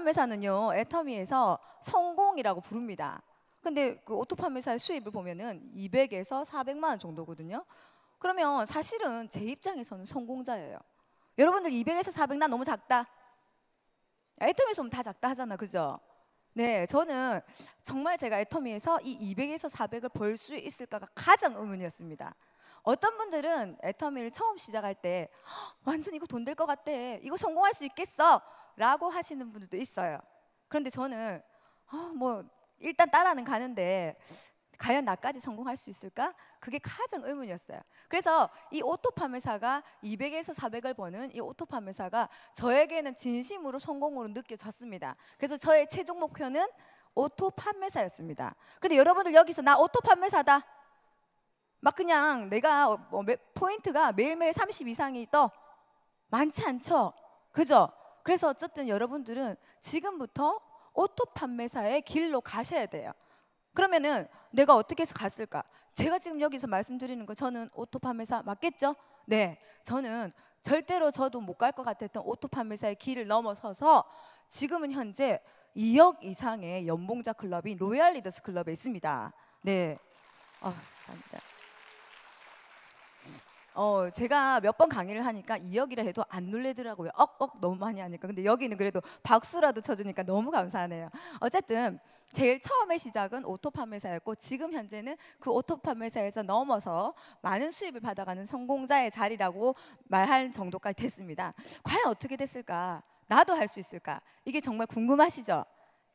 판매사는요, 애터미에서 성공이라고 부릅니다. 근데 그 오토 판매사의 수입을 보면은 200에서 400만 원 정도거든요. 그러면 사실은 제 입장에서는 성공자예요. 여러분들 200에서 400 나 너무 작다. 애터미에서 오면 다 작다 하잖아, 그죠? 네, 저는 정말 제가 애터미에서 이 200에서 400을 벌 수 있을까가 가장 의문이었습니다. 어떤 분들은 애터미를 처음 시작할 때 완전 이거 돈 될 것 같대, 이거 성공할 수 있겠어 라고 하시는 분들도 있어요. 그런데 저는 뭐 일단 따라는 가는데 과연 나까지 성공할 수 있을까? 그게 가장 의문이었어요. 그래서 이 오토 판매사가 200에서 400을 버는 이 오토 판매사가 저에게는 진심으로 성공으로 느껴졌습니다. 그래서 저의 최종 목표는 오토 판매사였습니다. 근데 여러분들 여기서 나 오토 판매사다 막 그냥 내가 포인트가 매일매일 30 이상이 떠 많지 않죠? 그죠? 그래서 어쨌든 여러분들은 지금부터 오토 판매사의 길로 가셔야 돼요. 그러면은 내가 어떻게 해서 갔을까? 제가 지금 여기서 말씀드리는 거 저는 오토 판매사 맞겠죠? 네, 저는 절대로 저도 못 갈 것 같았던 오토 판매사의 길을 넘어서서 지금은 현재 2억 이상의 연봉자 클럽인 로얄 리더스 클럽에 있습니다. 네, 감사합니다. 제가 몇 번 강의를 하니까 2억이라 해도 안 놀래더라고요. 너무 많이 하니까. 근데 여기는 그래도 박수라도 쳐주니까 너무 감사하네요. 어쨌든 제일 처음의 시작은 오토 판매사였고 지금 현재는 그 오토 판매사에서 넘어서 많은 수입을 받아가는 성공자의 자리라고 말할 정도까지 됐습니다. 과연 어떻게 됐을까? 나도 할 수 있을까? 이게 정말 궁금하시죠?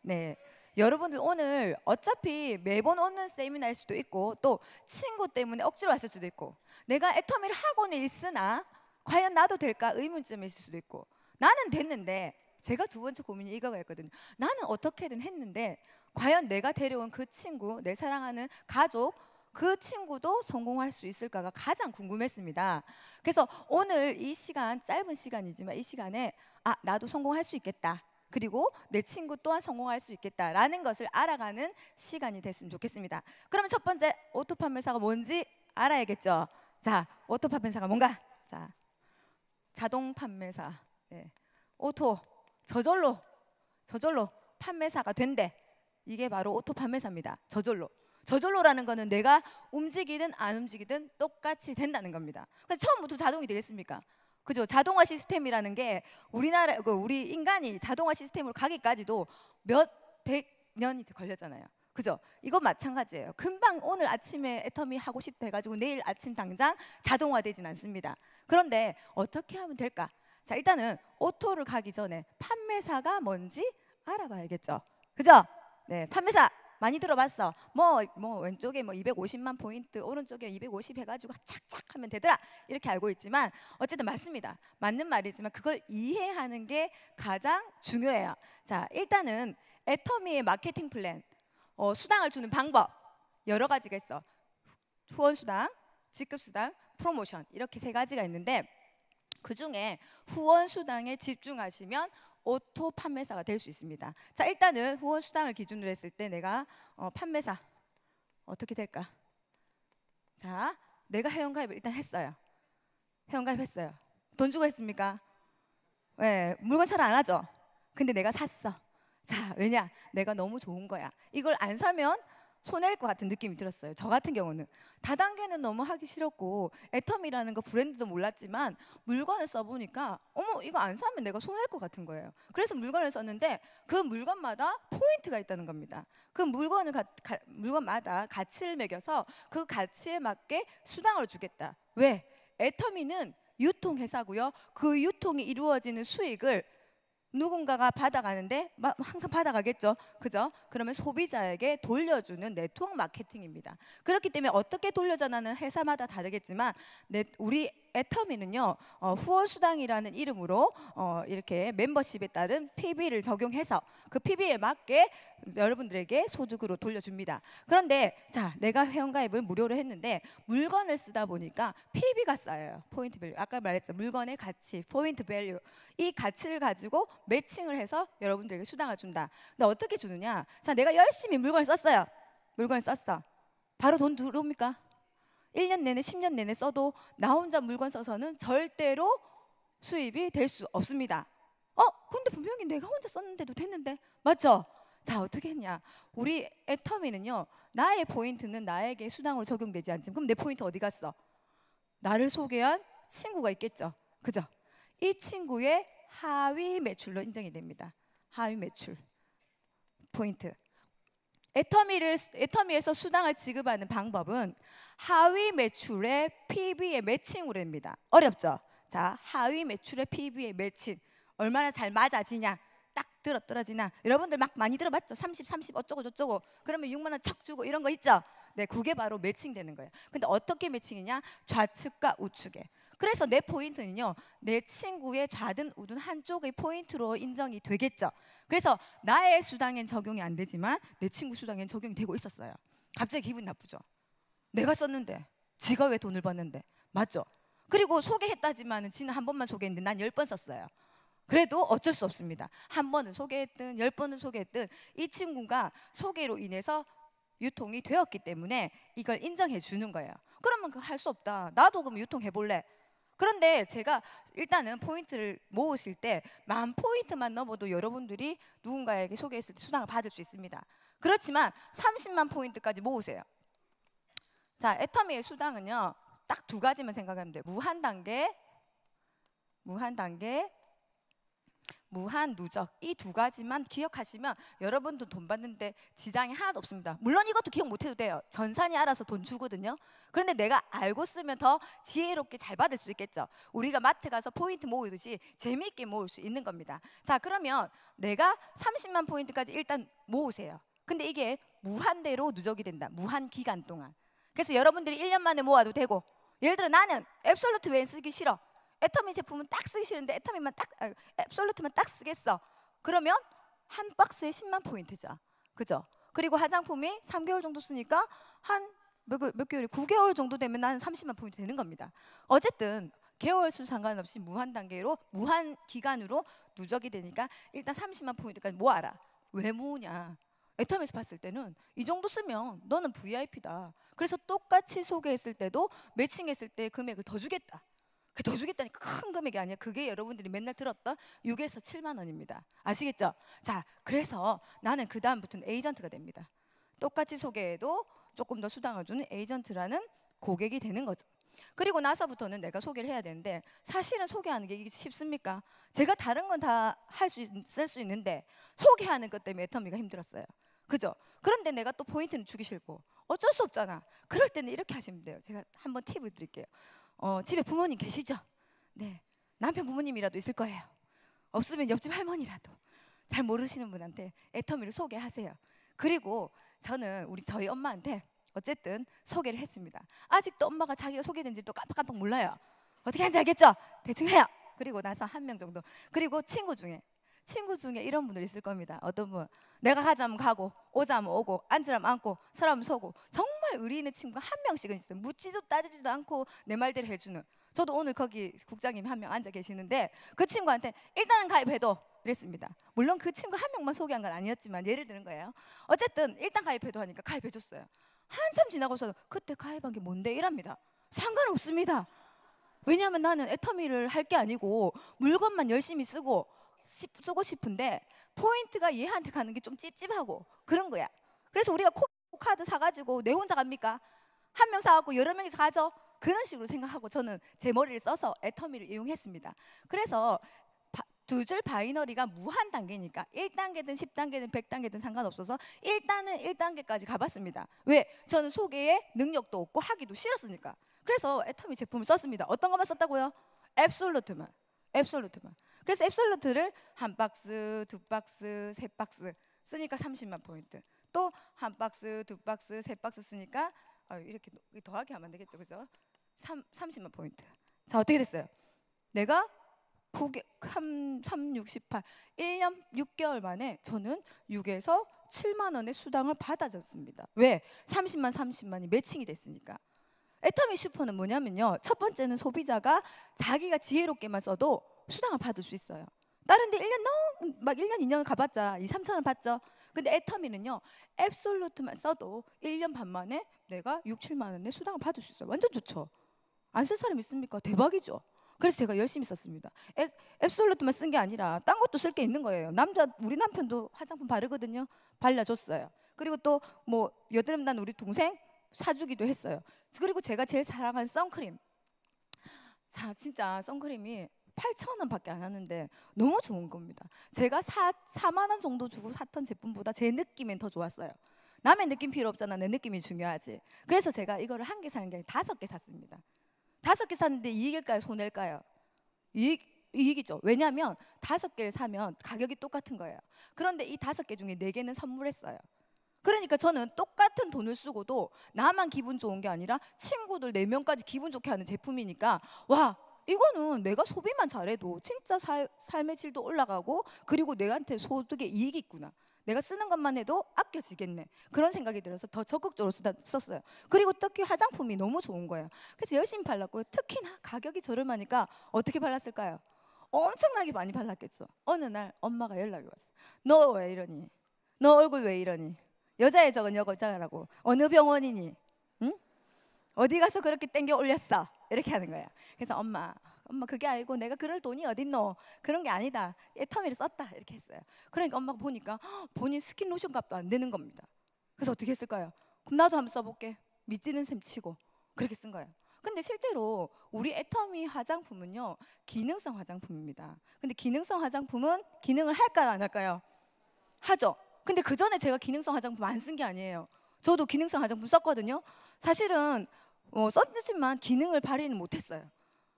네. 여러분들 오늘 어차피 매번 오는 세미나일 수도 있고 또 친구 때문에 억지로 왔을 수도 있고 내가 애터미를 하고는 있으나 과연 나도 될까 의문점이 있을 수도 있고 나는 됐는데 제가 두 번째 고민이 이거였거든요. 나는 어떻게든 했는데 과연 내가 데려온 그 친구, 내 사랑하는 가족 그 친구도 성공할 수 있을까가 가장 궁금했습니다. 그래서 오늘 이 시간 짧은 시간이지만 이 시간에 나도 성공할 수 있겠다. 그리고 내 친구 또한 성공할 수 있겠다라는 것을 알아가는 시간이 됐으면 좋겠습니다. 그러면 첫 번째 오토 판매사가 뭔지 알아야겠죠. 자, 오토 판매사가 뭔가? 자, 자동 판매사. 네. 오토 저절로 판매사가 된대. 이게 바로 오토 판매사입니다. 저절로라는 거는 내가 움직이든 안 움직이든 똑같이 된다는 겁니다. 근데 처음부터 자동이 되겠습니까? 그죠? 자동화 시스템이라는 게 우리 인간이 자동화 시스템으로 가기까지도 몇백 년이 걸렸잖아요. 그죠? 이건 마찬가지예요. 금방 오늘 아침에 애터미 하고 싶다 해가지고 내일 아침 당장 자동화되진 않습니다. 그런데 어떻게 하면 될까? 자, 일단은 오토를 가기 전에 판매사가 뭔지 알아봐야겠죠. 그죠? 네, 판매사 많이 들어봤어. 뭐 왼쪽에 250만 포인트, 오른쪽에 250 해가지고 착착 하면 되더라 이렇게 알고 있지만 어쨌든 맞습니다. 맞는 말이지만 그걸 이해하는 게 가장 중요해요. 자, 일단은 애터미의 마케팅 플랜, 수당을 주는 방법 여러 가지가 있어. 후원 수당, 직급 수당, 프로모션 이렇게 세 가지가 있는데 그 중에 후원 수당에 집중하시면 오토 판매사가 될 수 있습니다. 자, 일단은 후원 수당을 기준으로 했을 때 내가 판매사 어떻게 될까? 자, 내가 회원가입을 일단 했어요. 회원가입했어요. 돈 주고 했습니까? 네, 물건 사러 안 하죠. 근데 내가 샀어. 자, 왜냐? 내가 너무 좋은 거야. 이걸 안 사면 손해일 것 같은 느낌이 들었어요. 저 같은 경우는 다단계는 너무 하기 싫었고 애터미라는 거 브랜드도 몰랐지만 물건을 써보니까 이거 안 사면 내가 손해일 것 같은 거예요. 그래서 물건을 썼는데 그 물건마다 포인트가 있다는 겁니다. 그 물건마다 가치를 매겨서 그 가치에 맞게 수당을 주겠다. 왜? 애터미는 유통회사고요. 그 유통이 이루어지는 수익을 누군가가 받아가는데 항상 받아가겠죠. 그죠? 그러면 소비자에게 돌려주는 네트워크 마케팅입니다. 그렇기 때문에 어떻게 돌려주냐는 회사마다 다르겠지만 우리 애터미는요 후원수당이라는 이름으로 이렇게 멤버십에 따른 PB를 적용해서 그 PB에 맞게 여러분들에게 소득으로 돌려줍니다. 그런데 자, 내가 회원가입을 무료로 했는데 물건을 쓰다 보니까 PB가 쌓여요. 포인트 밸류. 아까 말했죠. 물건의 가치, 포인트 밸류. 이 가치를 가지고 매칭을 해서 여러분들에게 수당을 준다. 근데 어떻게 주느냐? 자, 내가 열심히 물건을 썼어요. 물건을 썼어. 바로 돈 들어옵니까? 1년 내내 10년 내내 써도 나 혼자 물건 써서는 절대로 수입이 될 수 없습니다. 근데 분명히 내가 혼자 썼는데도 됐는데, 맞죠? 자, 어떻게 했냐? 우리 애터미는요, 나의 포인트는 나에게 수당으로 적용되지 않지. 그럼 내 포인트 어디 갔어? 나를 소개한 친구가 있겠죠. 그죠? 이 친구의 하위 매출로 인정이 됩니다. 하위 매출 포인트. 애터미에서 수당을 지급하는 방법은 하위 매출의 PB의 매칭으로 됩니다. 어렵죠? 자, 하위 매출의 PB의 매칭. 얼마나 잘 맞아지냐, 딱 떨어지나. 여러분들 막 많이 들어봤죠? 30, 30 어쩌고 저쩌고. 그러면 6만 원 척 주고 이런 거 있죠? 네, 그게 바로 매칭되는 거예요. 근데 어떻게 매칭이냐? 좌측과 우측에. 그래서 내 포인트는요, 내 친구의 좌든 우든 한쪽의 포인트로 인정이 되겠죠. 그래서 나의 수당엔 적용이 안 되지만 내 친구 수당엔 적용이 되고 있었어요. 갑자기 기분 나쁘죠. 내가 썼는데 지가 왜 돈을 받는데, 맞죠? 그리고 소개했다지만은 지는 한 번만 소개했는데 난 10번 썼어요. 그래도 어쩔 수 없습니다. 한 번은 소개했든 10번은 소개했든 이 친구가 소개로 인해서 유통이 되었기 때문에 이걸 인정해 주는 거예요. 그러면 그 할 수 없다. 나도 그럼 유통해 볼래. 그런데 제가 일단은 포인트를 모으실 때 10,000포인트만 넘어도 여러분들이 누군가에게 소개했을 때 수당을 받을 수 있습니다. 그렇지만 30만 포인트까지 모으세요. 자, 애터미의 수당은요, 딱 두 가지만 생각하면 돼요. 무한 단계, 무한 누적. 이 두 가지만 기억하시면 여러분도 돈 받는데 지장이 하나도 없습니다. 물론 이것도 기억 못해도 돼요. 전산이 알아서 돈 주거든요. 그런데 내가 알고 쓰면 더 지혜롭게 잘 받을 수 있겠죠. 우리가 마트 가서 포인트 모으듯이 재미있게 모을 수 있는 겁니다. 자, 그러면 내가 30만 포인트까지 일단 모으세요. 근데 이게 무한대로 누적이 된다. 무한 기간 동안. 그래서 여러분들이 1년 만에 모아도 되고, 예를 들어 나는 앱솔루트 웬 쓰기 싫어. 애터미 제품은 딱 쓰기 싫은데 앱솔루트만 딱 쓰겠어. 그러면 한 박스에 10만 포인트죠. 그죠? 그리고 화장품이 3개월 정도 쓰니까 한 몇 개월이 9개월 정도 되면 나는 30만 포인트 되는 겁니다. 어쨌든 개월 수 상관없이 무한 단계로 무한 기간으로 누적이 되니까 일단 30만 포인트까지 모아라. 왜 모으냐? 애터미에서 봤을 때는 이 정도 쓰면 너는 VIP다. 그래서 똑같이 소개했을 때도 매칭했을 때 금액을 더 주겠다. 더 주겠다니까 큰 금액이 아니야. 그게 여러분들이 맨날 들었던 6에서 7만 원입니다. 아시겠죠? 자, 그래서 나는 그 다음부터는 에이전트가 됩니다. 똑같이 소개해도 조금 더 수당을 주는 에이전트라는 고객이 되는 거죠. 그리고 나서부터는 내가 소개를 해야 되는데, 사실은 소개하는 게 이게 쉽습니까? 제가 다른 건 다 쓸 수 있는데 소개하는 것 때문에 애터미가 힘들었어요. 그죠? 그런데 내가 또 포인트는 주기 싫고 어쩔 수 없잖아. 그럴 때는 이렇게 하시면 돼요. 제가 한번 팁을 드릴게요. 집에 부모님 계시죠? 네, 남편 부모님이라도 있을 거예요. 없으면 옆집 할머니라도. 잘 모르시는 분한테 애터미를 소개하세요. 그리고 저는 저희 엄마한테 어쨌든 소개를 했습니다. 아직도 엄마가 자기가 소개된지도 깜빡깜빡 몰라요. 어떻게 하는지 알겠죠? 대충 해요. 그리고 나서 한 명 정도. 그리고 친구 중에 이런 분들 있을 겁니다. 어떤 분, 내가 가자면 가고 오자면 오고 앉으라면 앉고 서라면 서고 정말 의리 있는 친구가 한 명씩은 있어요. 묻지도 따지지도 않고 내 말대로 해주는. 저도 오늘 거기 국장님이 한 명 앉아 계시는데 그 친구한테 일단은 가입해도 그랬습니다. 물론 그 친구 한 명만 소개한 건 아니었지만 예를 드는 거예요. 어쨌든 일단 가입해도 하니까 가입해줬어요. 한참 지나고서 그때 가입한 게 뭔데 이랍니다. 상관없습니다. 왜냐하면 나는 애터미를 할 게 아니고 물건만 열심히 쓰고 싶은데 포인트가 얘한테 가는 게 좀 찝찝하고 그런 거야. 그래서 우리가 카드 사가지고 내 혼자 갑니까? 한 명 사갖고 여러 명이서 가죠? 그런 식으로 생각하고 저는 제 머리를 써서 애터미를 이용했습니다. 그래서 두 줄 바이너리가 무한 단계니까 1단계든 10단계든 100단계든 상관없어서 일단은 1단계까지 가봤습니다. 왜? 저는 소개에 능력도 없고 하기도 싫었으니까. 그래서 애터미 제품을 썼습니다. 어떤 것만 썼다고요? 앱솔루트만. 그래서 앱솔루트를 한 박스, 두 박스, 세 박스 쓰니까 30만 포인트. 또 한 박스, 두 박스, 세 박스 쓰니까 이렇게 더하기 하면 되겠죠, 그죠? 30만 포인트. 자, 어떻게 됐어요? 내가 3, 6, 18 1년 6개월 만에 저는 6에서 7만 원의 수당을 받아줬습니다. 왜? 30만이 매칭이 됐으니까. 애터미 슈퍼는 뭐냐면요, 첫 번째는 소비자가 자기가 지혜롭게만 써도 수당을 받을 수 있어요. 다른 데 1년 2년 가봤자 2, 3천 원 받죠. 근데 애터미는요, 앱솔루트만 써도 1년 반 만에 내가 6, 7만 원의 수당을 받을 수 있어요. 완전 좋죠. 안 쓸 사람 있습니까? 대박이죠. 그래서 제가 열심히 썼습니다. 앱솔루트만 쓴 게 아니라 딴 것도 쓸 게 있는 거예요. 우리 남편도 화장품 바르거든요. 발라줬어요. 그리고 또 뭐 여드름 난 우리 동생 사주기도 했어요. 그리고 제가 제일 사랑하는 선크림. 자, 진짜 선크림이 8,000원 밖에 안 하는데 너무 좋은 겁니다. 제가 4만 원 정도 주고 샀던 제품보다 제 느낌엔 더 좋았어요. 남의 느낌 필요 없잖아. 내 느낌이 중요하지. 그래서 제가 이거를 한 개 사는 게 아니라 5개 샀습니다. 5개 샀는데 이익일까요? 손해일까요? 이익이죠. 왜냐하면 5개를 사면 가격이 똑같은 거예요. 그런데 이 5개 중에 4개는 선물했어요. 그러니까 저는 똑같은 돈을 쓰고도 나만 기분 좋은 게 아니라 친구들 4명까지 기분 좋게 하는 제품이니까 와, 이거는 내가 소비만 잘해도 진짜 삶의 질도 올라가고 그리고 내한테 소득에 이익이 있구나. 내가 쓰는 것만 해도 아껴지겠네. 그런 생각이 들어서 더 적극적으로 썼어요. 그리고 특히 화장품이 너무 좋은 거예요. 그래서 열심히 발랐고요. 특히나 가격이 저렴하니까 어떻게 발랐을까요? 엄청나게 많이 발랐겠죠. 어느 날 엄마가 연락이 왔어요. 너 왜 이러니? 너 얼굴 왜 이러니? 여자의 적은 여자라고. 어느 병원이니? 응? 어디 가서 그렇게 땡겨 올렸어? 이렇게 하는 거야. 그래서 엄마 그게 아니고 내가 그럴 돈이 어딨노? 그런 게 아니다. 애터미를 썼다. 이렇게 했어요. 그러니까 엄마가 보니까 본인 스킨 로션 값도 안 되는 겁니다. 그래서 어떻게 했을까요? 그럼 나도 한번 써볼게. 믿지는 셈 치고 그렇게 쓴 거예요. 근데 실제로 우리 애터미 화장품은요, 기능성 화장품입니다. 근데 기능성 화장품은 기능을 할까요, 안 할까요? 하죠. 근데 그 전에 제가 기능성 화장품 안 쓴 게 아니에요. 저도 기능성 화장품 썼거든요. 사실은 썼지만 기능을 발휘는 못했어요.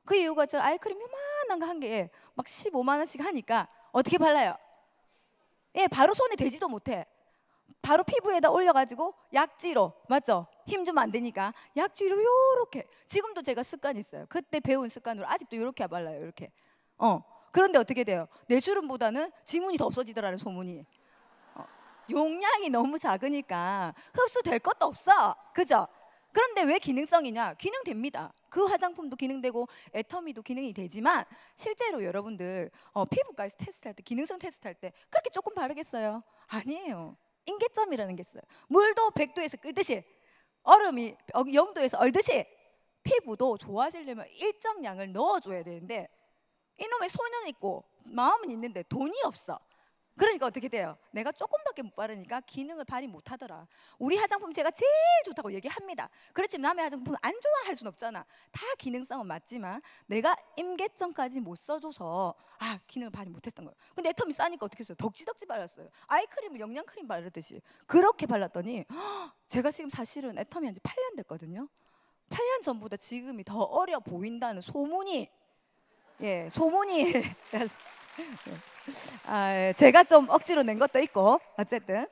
그 이유가 저 아이크림 요만한 거 한 개에 막 15만 원씩 하니까 어떻게 발라요? 예, 바로 손에 대지도 못해. 바로 피부에다 올려가지고 약지로, 맞죠? 힘 주면 안 되니까 약지로 요렇게. 지금도 제가 습관이 있어요. 그때 배운 습관으로 아직도 요렇게 발라요. 요렇게. 그런데 어떻게 돼요? 내 주름보다는 지문이 더 없어지더라는 소문이. 용량이 너무 작으니까 흡수될 것도 없어. 그죠? 그런데 왜 기능성이냐? 기능됩니다. 그 화장품도 기능되고 애터미도 기능이 되지만 실제로 여러분들 피부까지 테스트할 때, 기능성 테스트할 때 그렇게 조금 바르겠어요? 아니에요. 임계점이라는 게 있어요. 물도 100도에서 끓듯이 얼음이 0도에서 얼듯이 피부도 좋아지려면 일정량을 넣어줘야 되는데 이놈의 손은 있고 마음은 있는데 돈이 없어. 그러니까 어떻게 돼요? 내가 조금밖에 못 바르니까 기능을 발휘 못 하더라. 우리 화장품 제가 제일 좋다고 얘기합니다. 그렇지만 남의 화장품 안 좋아할 순 없잖아. 다 기능성은 맞지만 내가 임계점까지 못 써줘서 기능을 발휘 못했던 거예요. 근데 애터미 싸니까 어떻게 했어요? 덕지덕지 발랐어요. 아이크림을 영양크림 바르듯이 그렇게 발랐더니 제가 지금 사실은 애터미 한 지 8년 됐거든요. 8년 전보다 지금이 더 어려 보인다는 소문이 소문이 제가 좀 억지로 낸 것도 있고 어쨌든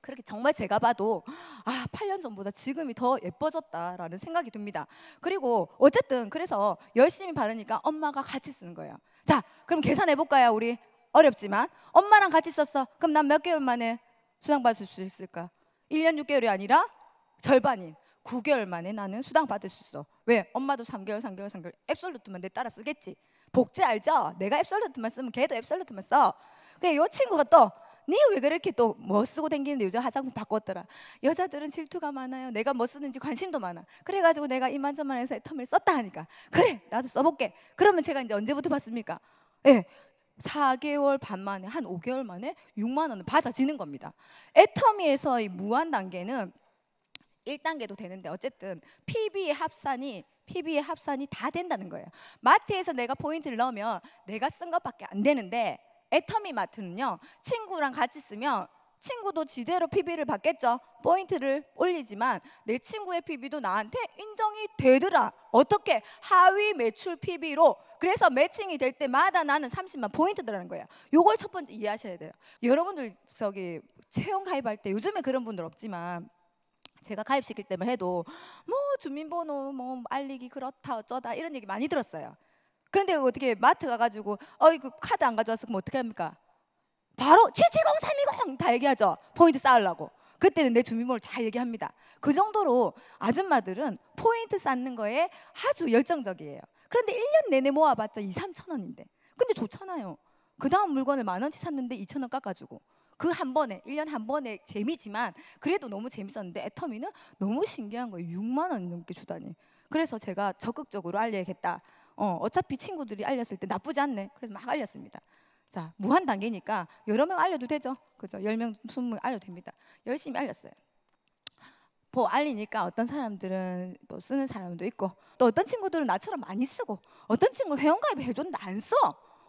그렇게 정말 제가 봐도 8년 전보다 지금이 더 예뻐졌다라는 생각이 듭니다. 그리고 어쨌든 그래서 열심히 바르니까 엄마가 같이 쓰는 거예요. 자, 그럼 계산해 볼까요? 우리 어렵지만 엄마랑 같이 썼어. 그럼 난 몇 개월 만에 수당 받을 수 있을까? 1년 6개월이 아니라 절반인 9개월 만에 나는 수당 받을 수 있어. 왜? 엄마도 3개월 앱솔루트만 내 따라 쓰겠지. 복제 알죠? 내가 앱솔루트만 쓰면 걔도 앱솔루트만 써. 근데 이 친구가 또 니 왜 그렇게 또 뭐 쓰고 다니는데 요즘 화장품 바꿨더라. 여자들은 질투가 많아요. 내가 뭐 쓰는지 관심도 많아. 그래가지고 내가 이만저만해서 애터미를 썼다 하니까 그래 나도 써볼게. 그러면 제가 이제 언제부터 받습니까? 4개월 반 만에 한 5개월 만에 6만 원을 받아지는 겁니다. 애터미에서의 무한 단계는 1단계도 되는데 어쨌든 PB의 합산이 다 된다는 거예요. 마트에서 내가 포인트를 넣으면 내가 쓴 것밖에 안 되는데 애터미 마트는요, 친구랑 같이 쓰면 친구도 지대로 PB를 받겠죠. 포인트를 올리지만 내 친구의 PB도 나한테 인정이 되더라. 어떻게? 하위 매출 PB로. 그래서 매칭이 될 때마다 나는 30만 포인트들라는 거예요. 요걸 첫 번째 이해하셔야 돼요. 여러분들 채용 가입할 때 요즘에 그런 분들 없지만 제가 가입시킬 때만 해도 뭐 주민번호 뭐 알리기 그렇다 어쩌다 이런 얘기 많이 들었어요. 그런데 어떻게 마트 가가지고 그 카드 안 가져왔어 그럼 어떻게 합니까? 바로 770320 다 얘기하죠. 포인트 쌓으려고. 그때는 내 주민번호를 다 얘기합니다. 그 정도로 아줌마들은 포인트 쌓는 거에 아주 열정적이에요. 그런데 1년 내내 모아봤자 2, 3천 원인데 근데 좋잖아요. 그 다음 물건을 10,000원치 샀는데 2,000원 깎아주고 그 한 번에 1년 한 번에 재미지만 그래도 너무 재밌었는데 애터미는 너무 신기한 거예요. 6만 원 넘게 주다니. 그래서 제가 적극적으로 알려야겠다. 어차피 친구들이 알렸을 때 나쁘지 않네. 그래서 막 알렸습니다. 자, 무한 단계니까 여러 명 알려도 되죠. 그죠? 10명, 20명 알려도 됩니다. 열심히 알렸어요. 뭐 알리니까 어떤 사람들은 뭐 쓰는 사람도 있고, 또 어떤 친구들은 나처럼 많이 쓰고, 어떤 친구는 회원가입 해줬는데 안 써.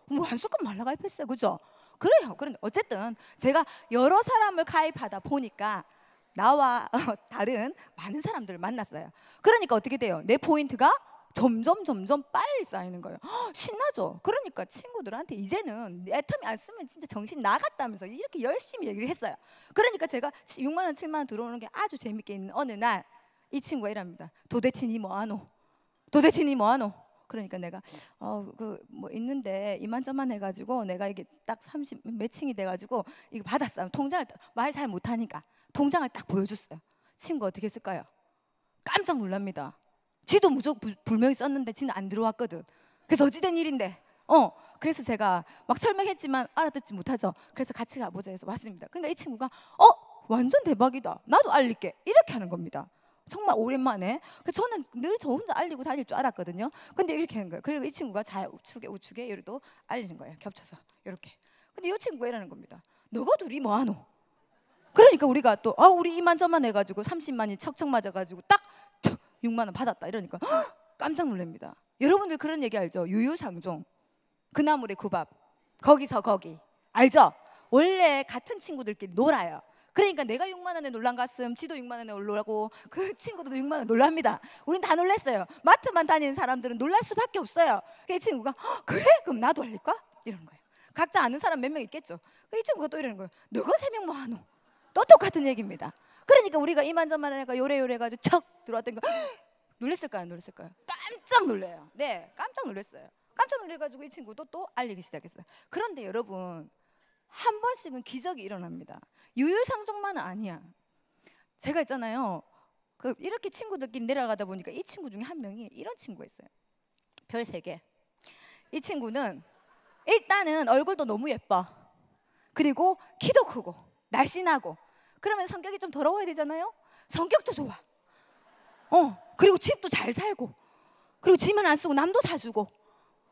뭐 안 쓸 거면 말라 가입했어요. 그죠? 그래요. 그런데 어쨌든 제가 여러 사람을 가입하다 보니까 나와 다른 많은 사람들을 만났어요. 그러니까 어떻게 돼요? 내 포인트가 점점 빨리 쌓이는 거예요. 신나죠? 그러니까 친구들한테 이제는 애터미 안 쓰면 진짜 정신 나갔다면서 이렇게 열심히 얘기를 했어요. 그러니까 제가 6만 원, 7만 원 들어오는 게 아주 재밌게 있는 어느 날 이 친구가 이랍니다. 도대체 니 뭐하노? 도대체 니 뭐하노? 그러니까 내가 그 뭐 있는데 이만저만 해가지고 내가 이게 딱 30 매칭이 돼가지고 이거 받았어요. 통장을 말 잘 못하니까 통장을 딱 보여줬어요. 친구 어떻게 했을까요? 깜짝 놀랍니다. 지도 무조건 분명히 썼는데 지는 안 들어왔거든. 그래서 어찌된 일인데 그래서 제가 막 설명했지만 알아듣지 못하죠. 그래서 같이 가보자 해서 왔습니다. 그러니까 이 친구가 완전 대박이다, 나도 알릴게, 이렇게 하는 겁니다. 정말 오랜만에. 그래서 저는 늘 저 혼자 알리고 다닐 줄 알았거든요. 근데 이렇게 하는 거예요. 그리고 이 친구가 우측에 이래도 알리는 거예요. 겹쳐서 이렇게. 근데 이 친구가 이러는 겁니다. 너가 둘이 뭐하노? 그러니까 우리가 또 우리 이만저만 해가지고 30만이 척척 맞아가지고 딱 6만 원 받았다 이러니까 깜짝 놀랍니다. 여러분들 그런 얘기 알죠? 유유상종, 그나물의 구밥, 거기서 거기 알죠? 원래 같은 친구들끼리 놀아요. 그러니까 내가 6만 원에 놀란 갔음, 지도 6만 원에 놀라고 그 친구도 6만 원 놀랍니다. 우린 다 놀랐어요. 마트만 다니는 사람들은 놀랄 수밖에 없어요. 이 친구가 그래? 그럼 나도 알릴까? 이러는 거예요. 각자 아는 사람 몇 명 있겠죠. 이 친구가 또 이러는 거예요. 너가 3명 뭐 하노? 또 똑같은 얘기입니다. 그러니까 우리가 이만저만 하니까 요래 해가지고 척 들어왔던 거 놀랬을까요? 안 놀랬을까요? 깜짝 놀래요. 네, 깜짝 놀랐어요. 깜짝 놀래가지고 이 친구도 또 알리기 시작했어요. 그런데 여러분, 한 번씩은 기적이 일어납니다. 유유상종만은 아니야. 제가 있잖아요, 이렇게 친구들끼리 내려가다 보니까 이 친구 중에 한 명이 이런 친구가 있어요. 별 3개. 이 친구는 일단은 얼굴도 너무 예뻐. 그리고 키도 크고 날씬하고. 그러면 성격이 좀 더러워야 되잖아요. 성격도 좋아. 그리고 집도 잘 살고, 그리고 지만 안 쓰고 남도 사주고.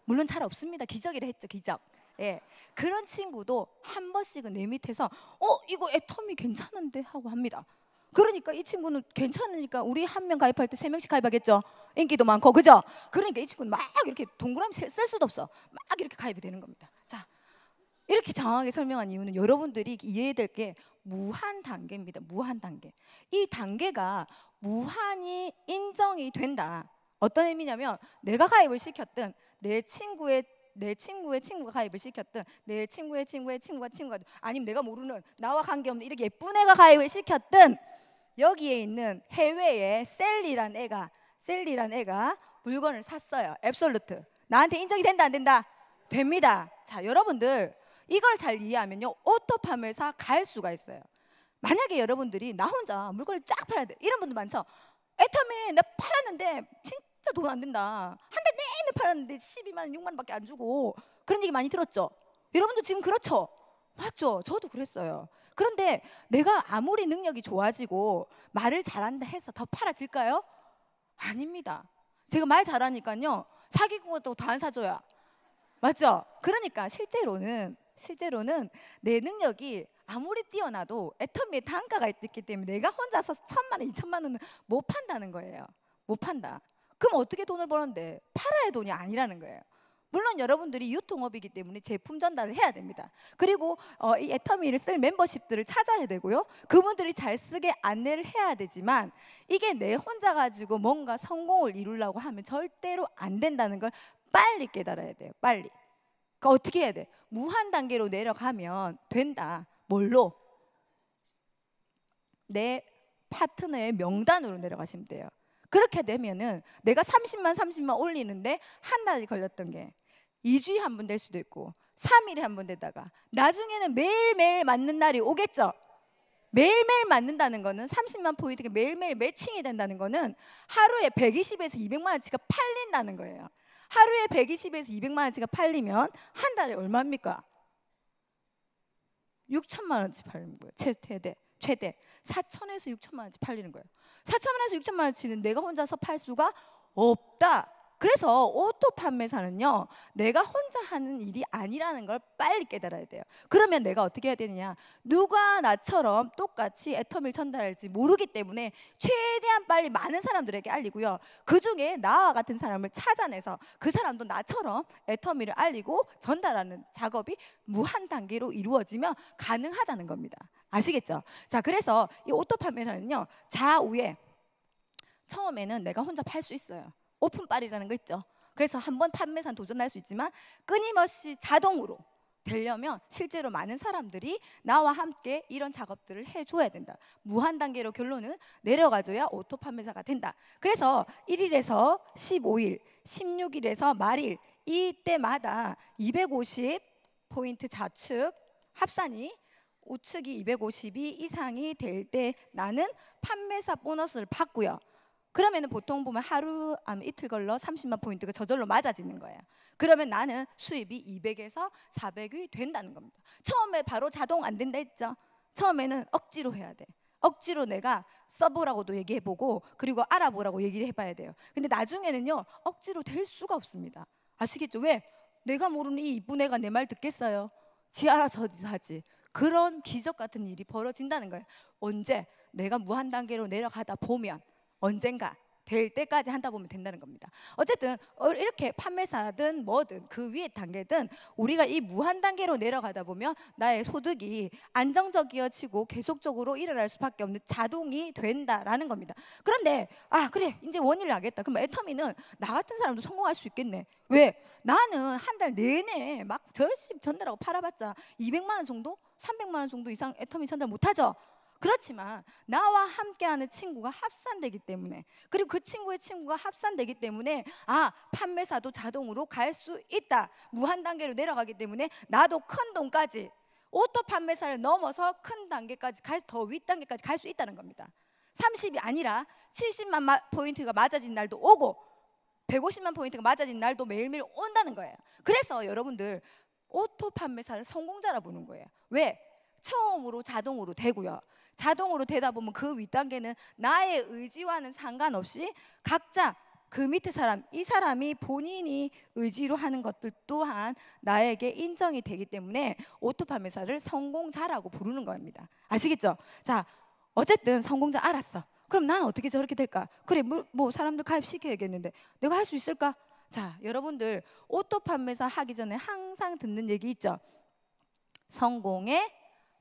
물론 잘 없습니다. 기적이라 했죠, 기적. 예, 그런 친구도 한 번씩은 내 밑에서 이거 애터미 괜찮은데 하고 합니다. 그러니까 이 친구는 괜찮으니까 우리 한 명 가입할 때 3명씩 가입하겠죠. 인기도 많고, 그죠? 그러니까 이 친구는 막 이렇게 동그라미 쓸 수도 없어. 막 이렇게 가입이 되는 겁니다. 자, 이렇게 장황하게 설명한 이유는 여러분들이 이해해야 될 게 무한 단계입니다. 무한 단계. 이 단계가 무한히 인정이 된다. 어떤 의미냐면 내가 가입을 시켰든 내 친구가 가입을 시켰든 내 친구의 친구가 아니면 내가 모르는 나와 관계없는 이렇게 예쁜 애가 가입을 시켰든 여기에 있는 해외에 셀리란 애가 물건을 샀어요. 앱솔루트. 나한테 인정이 된다 안 된다? 됩니다. 자, 여러분들 이걸 잘 이해하면요, 오토팜회사 갈 수가 있어요. 만약에 여러분들이 나 혼자 물건을 쫙 팔아야 돼, 이런 분들 많죠. 애터미 나 팔았는데 진짜 돈 안 된다, 한 달 내내 팔았는데 12만 원, 6만 원밖에 안 주고, 그런 얘기 많이 들었죠. 여러분도 지금 그렇죠? 맞죠? 저도 그랬어요. 그런데 내가 아무리 능력이 좋아지고 말을 잘한다 해서 더 팔아질까요? 아닙니다. 제가 말 잘하니까요 사기꾼 것도 다 안 사줘요. 맞죠? 그러니까 실제로는 내 능력이 아무리 뛰어나도 애터미의 단가가 있기 때문에 내가 혼자서 1,000만 원, 2,000만 원은 못 판다는 거예요. 못 판다. 그럼 어떻게 돈을 버는데? 팔아야 돈이 아니라는 거예요. 물론 여러분들이 유통업이기 때문에 제품 전달을 해야 됩니다. 그리고 이 애터미를 쓸 멤버십들을 찾아야 되고요. 그분들이 잘 쓰게 안내를 해야 되지만 이게 내 혼자 가지고 뭔가 성공을 이루려고 하면 절대로 안 된다는 걸 빨리 깨달아야 돼요. 빨리. 그러니까 어떻게 해야 돼? 무한 단계로 내려가면 된다. 뭘로? 내 파트너의 명단으로 내려가시면 돼요. 그렇게 되면은 내가 30만 올리는데 한 달이 걸렸던 게 2주에 한 번 될 수도 있고 3일에 한 번 되다가 나중에는 매일매일 맞는 날이 오겠죠. 매일매일 맞는다는 거는 30만 포인트가 매일매일 매칭이 된다는 거는 하루에 120에서 200만 원치가 팔린다는 거예요. 하루에 120에서 200만 원치가 팔리면 한 달에 얼마입니까? 6천만 원치 팔리는 거예요. 최대 4천에서 6천만 원치 팔리는 거예요. 4천만 원에서 6천만 원치는 내가 혼자서 팔 수가 없다. 그래서 오토 판매사는요, 내가 혼자 하는 일이 아니라는 걸 빨리 깨달아야 돼요. 그러면 내가 어떻게 해야 되느냐, 누가 나처럼 똑같이 애터미를 전달할지 모르기 때문에 최대한 빨리 많은 사람들에게 알리고요, 그 중에 나와 같은 사람을 찾아내서 그 사람도 나처럼 애터미를 알리고 전달하는 작업이 무한 단계로 이루어지면 가능하다는 겁니다. 아시겠죠? 자, 그래서 이 오토 판매사는요, 좌우에 처음에는 내가 혼자 팔 수 있어요. 오픈빨이라는 거 있죠. 그래서 한번 판매사는 도전할 수 있지만 끊임없이 자동으로 되려면 실제로 많은 사람들이 나와 함께 이런 작업들을 해줘야 된다. 무한 단계로 결론은 내려가줘야 오토 판매사가 된다. 그래서 1일에서 15일, 16일에서 말일 이때마다 250포인트 좌측 합산이 우측이 250이 이상이 될 때 나는 판매사 보너스를 받고요. 그러면 보통 보면 하루 아니면 이틀 걸러 30만 포인트가 저절로 맞아지는 거예요. 그러면 나는 수입이 200에서 400이 된다는 겁니다. 처음에 바로 자동 안 된다 했죠. 처음에는 억지로 해야 돼. 억지로 내가 써보라고도 얘기해보고 그리고 알아보라고 얘기를 해봐야 돼요. 근데 나중에는요, 억지로 될 수가 없습니다. 아시겠죠? 왜? 내가 모르는 이 이쁜 애가 내 말 듣겠어요? 지 알아서 하지. 그런 기적 같은 일이 벌어진다는 거예요. 언제? 내가 무한 단계로 내려가다 보면, 언젠가 될 때까지 한다 보면 된다는 겁니다. 어쨌든 이렇게 판매사든 뭐든 그 위에 단계든 우리가 이 무한 단계로 내려가다 보면 나의 소득이 안정적이어지고 계속적으로 일어날 수밖에 없는 자동이 된다라는 겁니다. 그런데 그래, 이제 원인을 알겠다. 그럼 애터미는 나 같은 사람도 성공할 수 있겠네. 왜? 나는 한 달 내내 막 열심히 전달하고 팔아봤자 200만 원 정도? 300만 원 정도 이상 애터미 전달 못하죠. 그렇지만 나와 함께하는 친구가 합산되기 때문에, 그리고 그 친구의 친구가 합산되기 때문에 판매사도 자동으로 갈 수 있다. 무한 단계로 내려가기 때문에 나도 큰 돈까지, 오토 판매사를 넘어서 큰 단계까지 더 윗단계까지 갈 수 있다는 겁니다. 30이 아니라 70만 포인트가 맞아진 날도 오고 150만 포인트가 맞아진 날도 매일매일 온다는 거예요. 그래서 여러분들 오토 판매사를 성공자라 부르는 거예요. 왜? 처음으로 자동으로 되고요. 자동으로 되다 보면 그 윗단계는 나의 의지와는 상관없이 각자 그 밑에 사람, 이 사람이 본인이 의지로 하는 것들 또한 나에게 인정이 되기 때문에 오토 판매사를 성공자라고 부르는 겁니다. 아시겠죠? 자, 어쨌든 성공자 알았어. 그럼 나는 어떻게 저렇게 될까? 그래, 뭐 사람들 가입시켜야겠는데 내가 할 수 있을까? 자, 여러분들 오토 판매사 하기 전에 항상 듣는 얘기 있죠? 성공의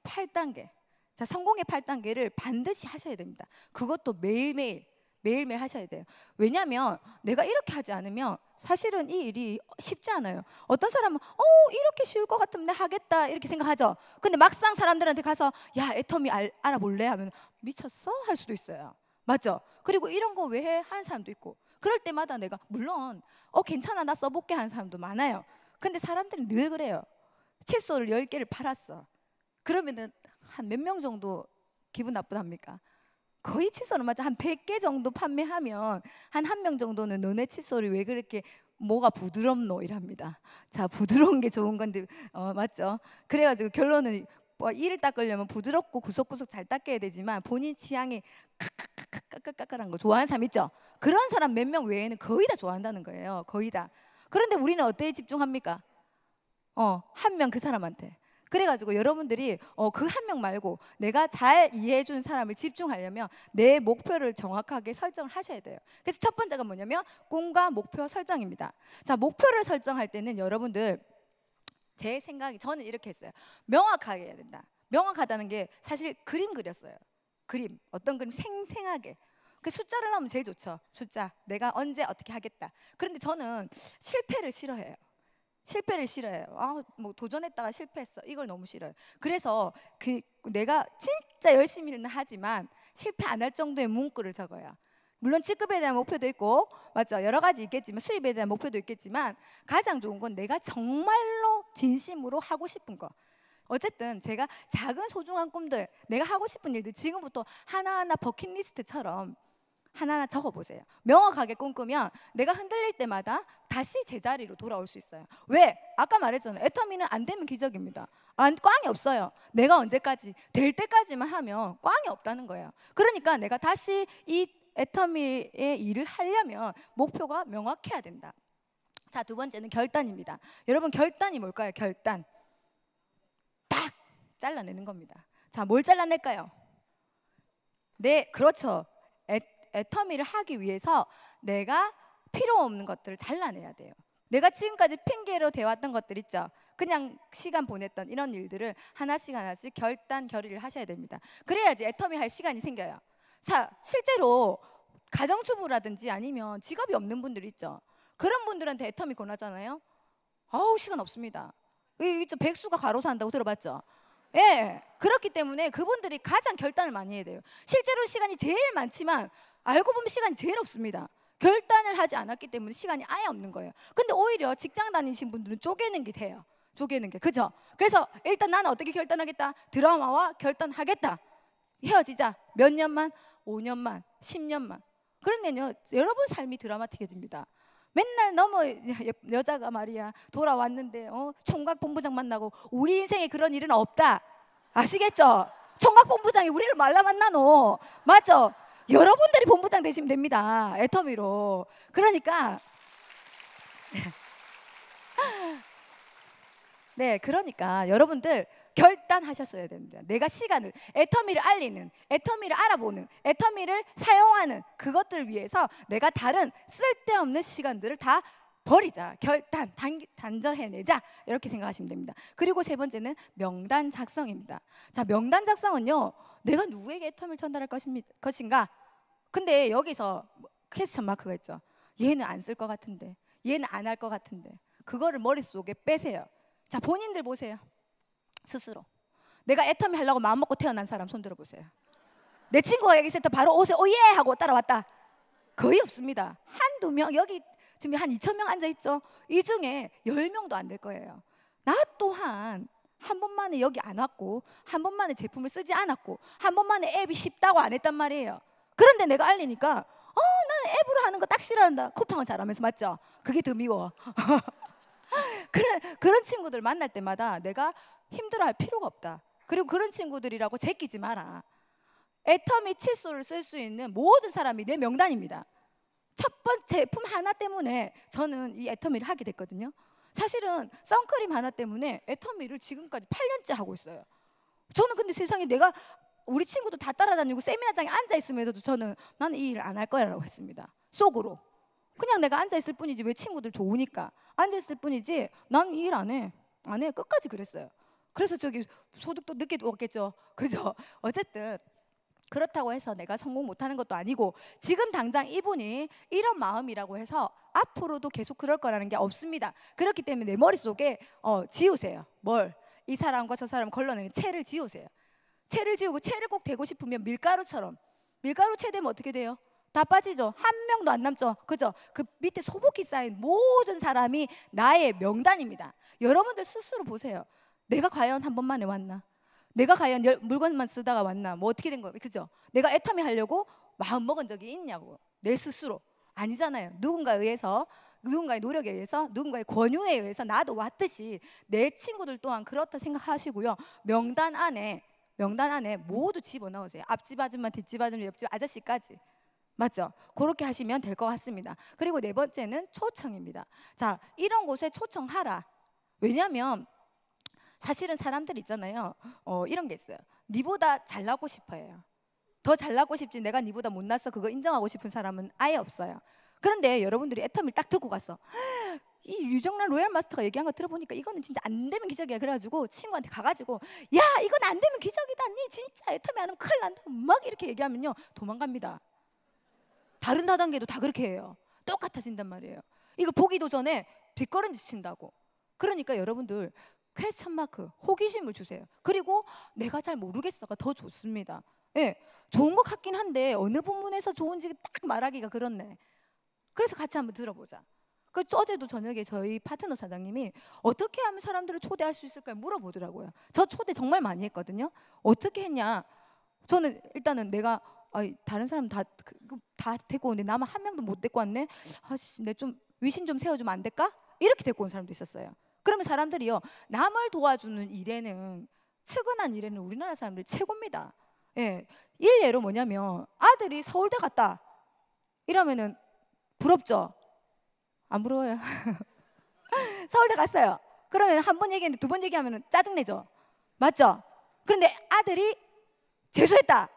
8단계. 자, 성공의 8단계를 반드시 하셔야 됩니다. 그것도 매일매일 하셔야 돼요. 왜냐하면 내가 이렇게 하지 않으면 사실은 이 일이 쉽지 않아요. 어떤 사람은 이렇게 쉬울 것 같으면 내가 하겠다 이렇게 생각하죠. 근데 막상 사람들한테 가서 야, 애터미 알아볼래? 하면 미쳤어? 할 수도 있어요. 맞죠? 그리고 이런 거 왜 해? 하는 사람도 있고, 그럴 때마다 내가 물론 괜찮아, 나 써볼게 하는 사람도 많아요. 근데 사람들은 늘 그래요. 칫솔을 10개를 팔았어. 그러면은 한 몇 명 정도 기분 나쁘답니까? 거의 칫솔을 맞아 한 100개 정도 판매하면 한 명 정도는 너네 칫솔이 왜 그렇게 뭐가 부드럽노 이랍니다. 자, 부드러운 게 좋은 건데 맞죠? 그래가지고 결론은 이를 닦으려면 부드럽고 구석구석 잘 닦아야 되지만 본인 취향이 까끌까끌한 거 좋아하는 사람 있죠? 그런 사람 몇 명 외에는 거의 다 좋아한다는 거예요. 거의 다. 그런데 우리는 어디에 집중합니까? 한 명 그 사람한테. 그래가지고 여러분들이 그 한 명 말고 내가 잘 이해해준 사람을 집중하려면 내 목표를 정확하게 설정을 하셔야 돼요. 그래서 첫 번째가 뭐냐면 꿈과 목표 설정입니다. 자, 목표를 설정할 때는 여러분들 제 생각이, 저는 이렇게 했어요. 명확하게 해야 된다. 명확하다는 게 사실 그림 그렸어요. 그림, 어떤 그림 생생하게. 그 숫자를 넣으면 제일 좋죠. 숫자, 내가 언제 어떻게 하겠다. 그런데 저는 실패를 싫어해요. 실패를 싫어해요. 뭐 도전했다가 실패했어. 이걸 너무 싫어요. 그래서 내가 진짜 열심히는 하지만 실패 안 할 정도의 문구를 적어요. 물론 직급에 대한 목표도 있고, 맞죠? 여러 가지 있겠지만, 수입에 대한 목표도 있겠지만 가장 좋은 건 내가 정말로 진심으로 하고 싶은 거. 어쨌든 제가 작은 소중한 꿈들, 내가 하고 싶은 일들 지금부터 하나하나 버킷리스트처럼 하나하나 적어보세요. 명확하게 꿈꾸면 내가 흔들릴 때마다 다시 제자리로 돌아올 수 있어요. 왜? 아까 말했잖아요. 애터미는 안 되면 기적입니다. 꽝이 없어요. 내가 언제까지 될 때까지만 하면 꽝이 없다는 거예요. 그러니까 내가 다시 이 애터미의 일을 하려면 목표가 명확해야 된다. 자, 두 번째는 결단입니다. 여러분, 결단이 뭘까요? 결단. 딱 잘라내는 겁니다. 자, 뭘 잘라낼까요? 네, 그렇죠. 애터미를 하기 위해서 내가 필요 없는 것들을 잘라내야 돼요. 내가 지금까지 핑계로 대왔던 것들 있죠. 그냥 시간 보냈던 이런 일들을 하나씩 하나씩 결의를 하셔야 됩니다. 그래야지 애터미 할 시간이 생겨요. 자, 실제로 가정주부라든지 아니면 직업이 없는 분들 있죠. 그런 분들한테 애터미 권하잖아요. 아우, 시간 없습니다. 이저 백수가 가로사 한다고 들어봤죠? 예, 그렇기 때문에 그분들이 가장 결단을 많이 해야 돼요. 실제로 시간이 제일 많지만 알고 보면 시간이 제일 없습니다. 결단을 하지 않았기 때문에 시간이 아예 없는 거예요. 근데 오히려 직장 다니신 분들은 쪼개는 게 돼요. 쪼개는 게, 그죠? 그래서 일단 나는 어떻게 결단하겠다? 드라마와 결단하겠다. 헤어지자. 몇 년만? 5년만, 10년만. 그러면요, 여러분 삶이 드라마틱해집니다. 맨날 여자가 말이야 돌아왔는데 총각본부장 만나고, 우리 인생에 그런 일은 없다. 아시겠죠? 총각본부장이 우리를 말라 만나노. 맞죠? 여러분들이 본부장 되시면 됩니다. 애터미로. 그러니까 네, 그러니까 여러분들 결단하셨어야 됩니다. 내가 시간을, 애터미를 알리는, 애터미를 알아보는, 애터미를 사용하는 그것들을 위해서 내가 다른 쓸데없는 시간들을 다 버리자. 결단, 단절해내자. 이렇게 생각하시면 됩니다. 그리고 세 번째는 명단 작성입니다. 자, 명단 작성은요, 내가 누구에게 애터미를 전달할 것인가? 근데 여기서 퀘스천 마크가 있죠. 얘는 안 쓸 것 같은데, 얘는 안 할 것 같은데, 그거를 머릿속에 빼세요. 자, 본인들 보세요. 스스로 내가 애터미 하려고 마음먹고 태어난 사람 손 들어보세요. 내 친구가 여기 있을 때 바로 오세요 오예 하고 따라왔다. 거의 없습니다. 한두 명. 여기 지금 한 2,000명 앉아있죠. 이 중에 10명도 안 될 거예요. 나 또한 한 번만에 여기 안 왔고, 한 번만에 제품을 쓰지 않았고, 한 번만에 앱이 쉽다고 안 했단 말이에요. 그런데 내가 알리니까 나는 앱으로 하는 거 딱 싫어한다. 쿠팡은 잘하면서. 맞죠? 그게 더 미워. 그런 친구들 만날 때마다 내가 힘들어할 필요가 없다. 그리고 그런 친구들이라고 제끼지 마라. 애터미 칫솔을 쓸 수 있는 모든 사람이 내 명단입니다. 첫 번째 제품 하나 때문에 저는 이 애터미를 하게 됐거든요. 사실은 선크림 하나 때문에 애터미를 지금까지 8년째 하고 있어요. 저는 근데 세상에 내가 우리 친구도 다 따라다니고 세미나장에 앉아있으면서도 나는 이 일을 안 할 거야 라고 했습니다. 속으로. 그냥 내가 앉아있을 뿐이지, 왜 친구들 좋으니까 앉아있을 뿐이지 난 이 일 안 해. 끝까지 그랬어요. 그래서 저기 소득도 늦게 왔겠죠. 그죠? 어쨌든 그렇다고 해서 내가 성공 못하는 것도 아니고, 지금 당장 이분이 이런 마음이라고 해서 앞으로도 계속 그럴 거라는 게 없습니다. 그렇기 때문에 내 머릿속에 지우세요. 뭘? 이 사람과 저 사람 걸러내는 채를 지우세요. 채를 지우고, 채를 꼭 대고 싶으면 밀가루처럼, 밀가루 채 되면 어떻게 돼요? 다 빠지죠. 한 명도 안 남죠. 그죠? 그 밑에 소복이 쌓인 모든 사람이 나의 명단입니다. 여러분들 스스로 보세요. 내가 과연 한 번만에 왔나? 내가 과연 물건만 쓰다가 왔나? 뭐 어떻게 된 거예요? 그죠? 내가 애터미 하려고 마음 먹은 적이 있냐고. 내 스스로. 아니잖아요. 누군가에 의해서, 누군가의 노력에 의해서, 누군가의 권유에 의해서 나도 왔듯이 내 친구들 또한 그렇다 생각하시고요. 명단 안에 모두 집어넣으세요. 앞집 아줌마, 뒷집 아줌마, 옆집 아저씨까지. 맞죠? 그렇게 하시면 될 것 같습니다. 그리고 네 번째는 초청입니다. 자, 이런 곳에 초청하라. 왜냐하면 사실은 사람들 있잖아요. 이런 게 있어요. 니보다 잘나고 싶어요. 더 잘나고 싶지, 내가 니보다 못났어 그거 인정하고 싶은 사람은 아예 없어요. 그런데 여러분들이 애터미를 딱 듣고 갔어. 이 유정란 로얄 마스터가 얘기한 거 들어보니까 이거는 진짜 안 되면 기적이야. 그래가지고 친구한테 가가지고, 야, 이건 안 되면 기적이다. 니 진짜 애터미 안 하면 큰일 난다. 막 이렇게 얘기하면요, 도망갑니다. 다른 다단계도 다 그렇게 해요. 똑같아진단 말이에요. 이거 보기도 전에 뒷걸음질 친다고. 그러니까 여러분들 퀘스천 마크, 호기심을 주세요. 그리고 내가 잘 모르겠어가 더 좋습니다. 예, 좋은 것 같긴 한데 어느 부분에서 좋은지 딱 말하기가 그렇네. 그래서 같이 한번 들어보자. 어제도 저녁에 저희 파트너 사장님이 어떻게 하면 사람들을 초대할 수 있을까 물어보더라고요. 저 초대 정말 많이 했거든요. 어떻게 했냐? 저는 일단은 내가 다른 사람 다 데리고 오는데 나만 한 명도 못 데리고 왔네. 내 좀 위신 좀 세워주면 안 될까? 이렇게 데리고 온 사람도 있었어요. 그러면 사람들이요, 남을 도와주는 일에는, 측은한 일에는 우리나라 사람들이 최고입니다. 예, 일례로 뭐냐면 아들이 서울대 갔다. 이러면은 부럽죠? 안 부러워요. 서울대 갔어요. 그러면 한 번 얘기했는데 두 번 얘기하면 짜증내죠. 맞죠? 그런데 아들이 재수했다,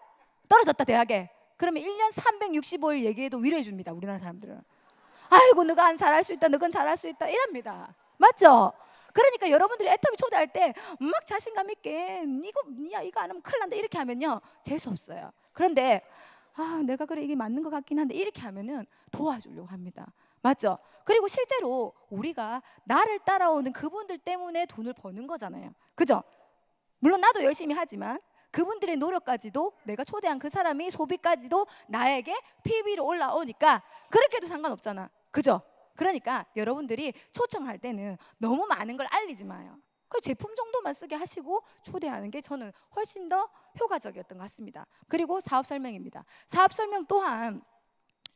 떨어졌다 대학에. 그러면 1년 365일 얘기해도 위로해 줍니다. 우리나라 사람들은. 아이고 너가 잘할 수 있다, 너건 잘할 수 있다 이랍니다. 맞죠? 그러니까 여러분들이 애터미 초대할 때 막 자신감 있게 이거 안 하면 큰일 난다 이렇게 하면요 재수 없어요. 그런데 내가 그래 이게 맞는 것 같긴 한데 이렇게 하면은 도와주려고 합니다. 맞죠? 그리고 실제로 우리가 나를 따라오는 그분들 때문에 돈을 버는 거잖아요. 그죠? 물론 나도 열심히 하지만 그분들의 노력까지도, 내가 초대한 그 사람이 소비까지도 나에게 PB로 올라오니까 그렇게도 상관없잖아. 그죠? 그러니까 여러분들이 초청할 때는 너무 많은 걸 알리지 마요. 그 제품 정도만 쓰게 하시고 초대하는 게 저는 훨씬 더 효과적이었던 것 같습니다. 그리고 사업 설명입니다. 사업 설명 또한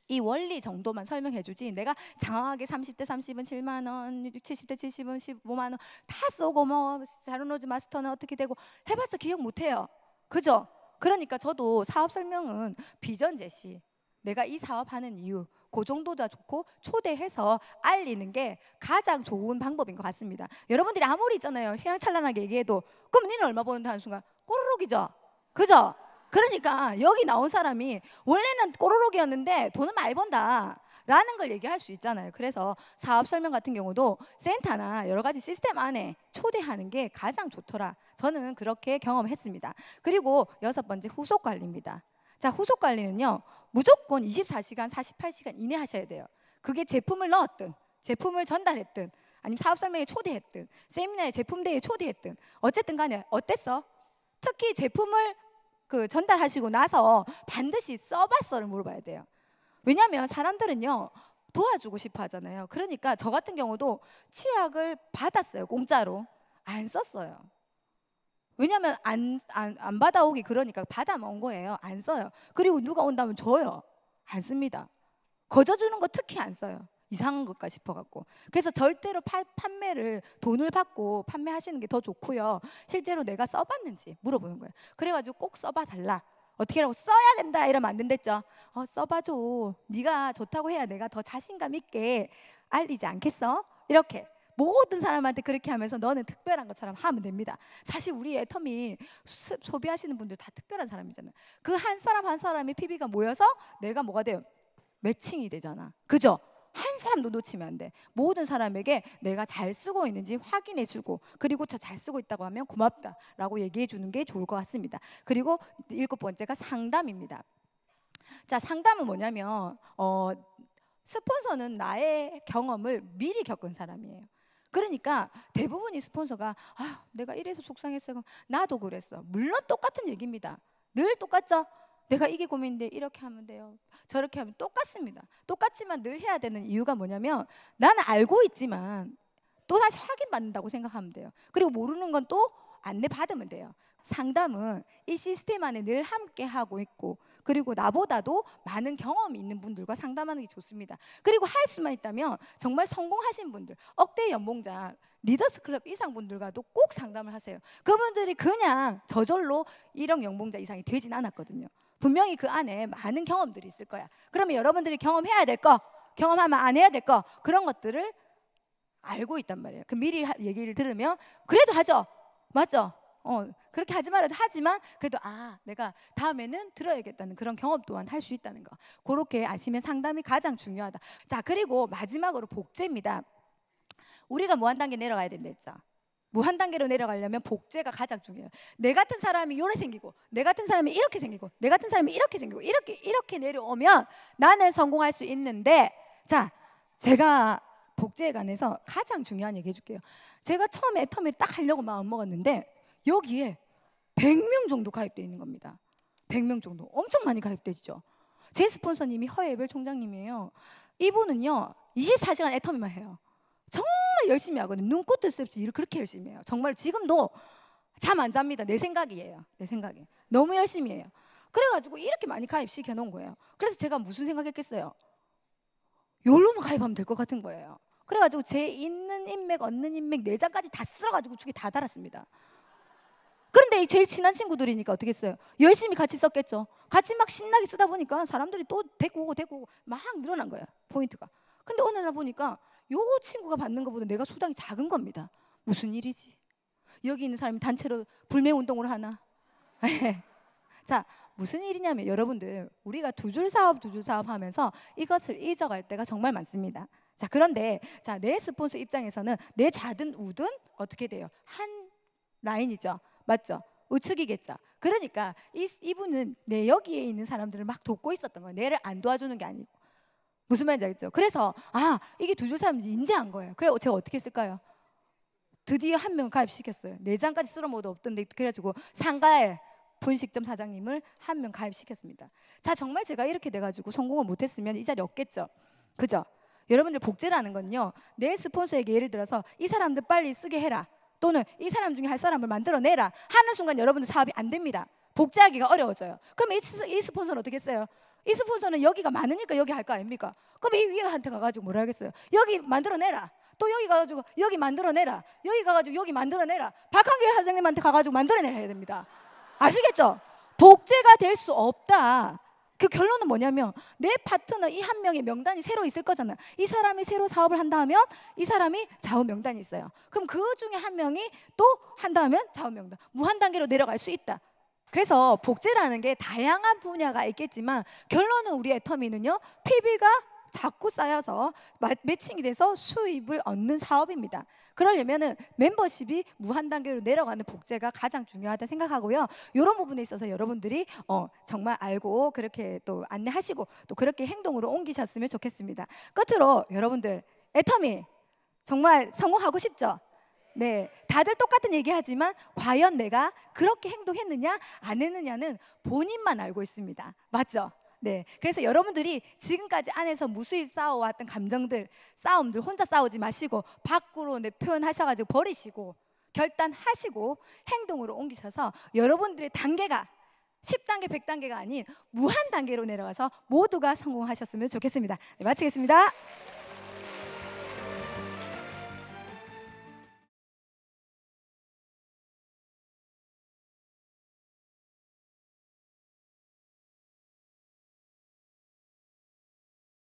이 원리 정도만 설명해 주지 내가 장황하게 30대 30은 7만 원, 70대 70은 15만 원 다 쏘고 뭐 자료노즈 마스터는 어떻게 되고 해봤자 기억 못 해요. 그죠? 그러니까 저도 사업 설명은 비전 제시, 내가 이 사업하는 이유 그 정도가 좋고 초대해서 알리는 게 가장 좋은 방법인 것 같습니다. 여러분들이 아무리 있잖아요 휘황찬란하게 얘기해도 그럼 니는 얼마 버는데 하는 순간 꼬르륵이죠. 그죠? 그러니까 여기 나온 사람이 원래는 꼬르륵이었는데 돈은 많이 번다 라는 걸 얘기할 수 있잖아요. 그래서 사업 설명 같은 경우도 센터나 여러 가지 시스템 안에 초대하는 게 가장 좋더라. 저는 그렇게 경험했습니다. 그리고 6번째 후속 관리입니다. 자, 후속 관리는요 무조건 24시간 48시간 이내 하셔야 돼요. 그게 제품을 넣었든 제품을 전달했든 아니면 사업 설명에 초대했든 세미나에 제품 대회에 초대했든 어쨌든 간에 어땠어? 특히 제품을 전달하시고 나서 반드시 써봤어를 물어봐야 돼요. 왜냐하면 사람들은요 도와주고 싶어 하잖아요. 그러니까 저 같은 경우도 치약을 받았어요. 공짜로. 안 썼어요. 왜냐하면 안 받아오기 그러니까 받아먹은 거예요. 안 써요. 그리고 누가 온다면 줘요. 안 씁니다. 거저주는 거 특히 안 써요. 이상한 것까 싶어갖고. 그래서 절대로 판매를 돈을 받고 판매하시는 게 더 좋고요. 실제로 내가 써봤는지 물어보는 거예요. 그래가지고 꼭 써봐 달라. 어떻게 하라고 써야 된다 이러면 안 된댔죠. 써봐줘. 네가 좋다고 해야 내가 더 자신감 있게 알리지 않겠어? 이렇게 모든 사람한테 그렇게 하면서 너는 특별한 것처럼 하면 됩니다. 사실 우리 애터미 소비하시는 분들 다 특별한 사람이잖아요. 그 한 사람 한 사람의 PB가 모여서 내가 뭐가 돼요? 매칭이 되잖아. 그죠? 한 사람도 놓치면 안 돼. 모든 사람에게 내가 잘 쓰고 있는지 확인해 주고 그리고 저 잘 쓰고 있다고 하면 고맙다 라고 얘기해 주는 게 좋을 것 같습니다. 그리고 7번째가 상담입니다. 자, 상담은 뭐냐면 스폰서는 나의 경험을 미리 겪은 사람이에요. 그러니까 대부분이 스폰서가 내가 이래서 속상했어. 그럼 나도 그랬어. 물론 똑같은 얘기입니다. 늘 똑같죠? 내가 이게 고민인데 이렇게 하면 돼요. 저렇게 하면 똑같습니다. 똑같지만 늘 해야 되는 이유가 뭐냐면 나는 알고 있지만 또 다시 확인받는다고 생각하면 돼요. 그리고 모르는 건 또 안내 받으면 돼요. 상담은 이 시스템 안에 늘 함께 하고 있고 그리고 나보다도 많은 경험이 있는 분들과 상담하는 게 좋습니다. 그리고 할 수만 있다면 정말 성공하신 분들, 억대 연봉자, 리더스 클럽 이상 분들과도 꼭 상담을 하세요. 그분들이 그냥 저절로 1억 연봉자 이상이 되진 않았거든요. 분명히 그 안에 많은 경험들이 있을 거야. 그러면 여러분들이 경험해야 될 거, 경험하면 안 해야 될 거 그런 것들을 알고 있단 말이에요. 그 미리 얘기를 들으면 그래도 하죠. 맞죠? 그렇게 하지 말아도 하지만 그래도 내가 다음에는 들어야겠다는 그런 경험 또한 할 수 있다는 거. 그렇게 아시면 상담이 가장 중요하다. 자, 그리고 마지막으로 복제입니다. 우리가 무한 단계 내려가야 된다 했죠. 무한 단계로 내려가려면 복제가 가장 중요해요. 내 같은 사람이 요래 생기고 내 같은 사람이 이렇게 생기고 내 같은 사람이 이렇게 생기고 이렇게 내려오면 나는 성공할 수 있는데, 자, 제가 복제에 관해서 가장 중요한 얘기 해줄게요. 제가 처음에 애터미를 딱 하려고 마음 먹었는데 여기에 100명 정도 가입되어 있는 겁니다. 100명 정도. 엄청 많이 가입되죠. 제 스폰서님이 허예벨 총장님이에요. 이분은요 24시간 애터미만 해요. 정말 열심히 하거든요. 눈꽃 뜰 새 없이 일을 그렇게 열심히 해요. 정말 지금도 잠 안 잡니다. 내 생각이에요. 내 생각에. 너무 열심히 해요. 그래가지고 이렇게 많이 가입시켜 놓은 거예요. 그래서 제가 무슨 생각했겠어요? 요로만 가입하면 될 것 같은 거예요. 그래가지고 제 있는 인맥, 얻는 인맥 4장까지 다 쓸어가지고 죽이 다 달았습니다. 그런데 이 제일 친한 친구들이니까 어떻게 했어요? 열심히 같이 썼겠죠. 같이 막 신나게 쓰다 보니까 사람들이 또 데리고 오고 막 늘어난 거예요. 포인트가. 근데 어느 날 보니까 요 친구가 받는 것보다 내가 수당이 작은 겁니다. 무슨 일이지? 여기 있는 사람이 단체로 불매운동을 하나? 자, 무슨 일이냐면 여러분들, 우리가 두 줄 사업 하면서 이것을 잊어갈 때가 정말 많습니다. 자, 그런데 자, 내 스폰서 입장에서는 내 좌든 우든 어떻게 돼요? 한 라인이죠. 맞죠? 우측이겠죠. 그러니까 이분은 내 여기에 있는 사람들을 막 돕고 있었던 거예요. 내를 안 도와주는 게 아니고. 무슨 말인지 알겠죠? 그래서 이게 두 줄 사업인지 인지한 거예요. 그래 제가 어떻게 했을까요? 드디어 한 명 가입시켰어요. 내장까지 쓸어모도 없던데 그래가지고 상가에 분식점 사장님을 한 명 가입시켰습니다. 자, 정말 제가 이렇게 돼가지고 성공을 못했으면 이 자리 없겠죠. 그죠? 여러분들 복제라는 건요, 내 스폰서에게 예를 들어서 이 사람들 빨리 쓰게 해라, 또는 이 사람 중에 할 사람을 만들어내라 하는 순간 여러분들 사업이 안 됩니다. 복제하기가 어려워져요. 그럼 이 스폰서는 어떻게 했어요? 이 스폰서는 여기가 많으니까 여기 할 거 아닙니까? 그럼 이 위에한테 가가지고 뭐라 하겠어요? 여기 만들어내라. 또 여기 가가지고 여기 만들어내라. 여기 가가지고 여기 만들어내라. 박한길 사장님한테 가가지고 만들어내라 해야 됩니다. 아시겠죠? 복제가 될 수 없다. 그 결론은 뭐냐면 내 파트너 이 한 명의 명단이 새로 있을 거잖아. 이 사람이 새로 사업을 한다면 이 사람이 좌우 명단이 있어요. 그럼 그 중에 한 명이 또 한다면 좌우 명단, 무한 단계로 내려갈 수 있다. 그래서 복제라는 게 다양한 분야가 있겠지만 결론은 우리 애터미는요, PB가 자꾸 쌓여서 매칭이 돼서 수입을 얻는 사업입니다. 그러려면은 멤버십이 무한 단계로 내려가는 복제가 가장 중요하다 생각하고요. 이런 부분에 있어서 여러분들이 정말 알고 그렇게 또 안내하시고 또 그렇게 행동으로 옮기셨으면 좋겠습니다. 끝으로 여러분들, 애터미 정말 성공하고 싶죠? 네, 다들 똑같은 얘기하지만 과연 내가 그렇게 행동했느냐 안 했느냐는 본인만 알고 있습니다. 맞죠? 네, 그래서 여러분들이 지금까지 안에서 무수히 싸워왔던 감정들, 싸움들 혼자 싸우지 마시고 밖으로 표현하셔가지고 버리시고 결단하시고 행동으로 옮기셔서 여러분들의 단계가 10단계, 100단계가 아닌 무한 단계로 내려가서 모두가 성공하셨으면 좋겠습니다. 네, 마치겠습니다.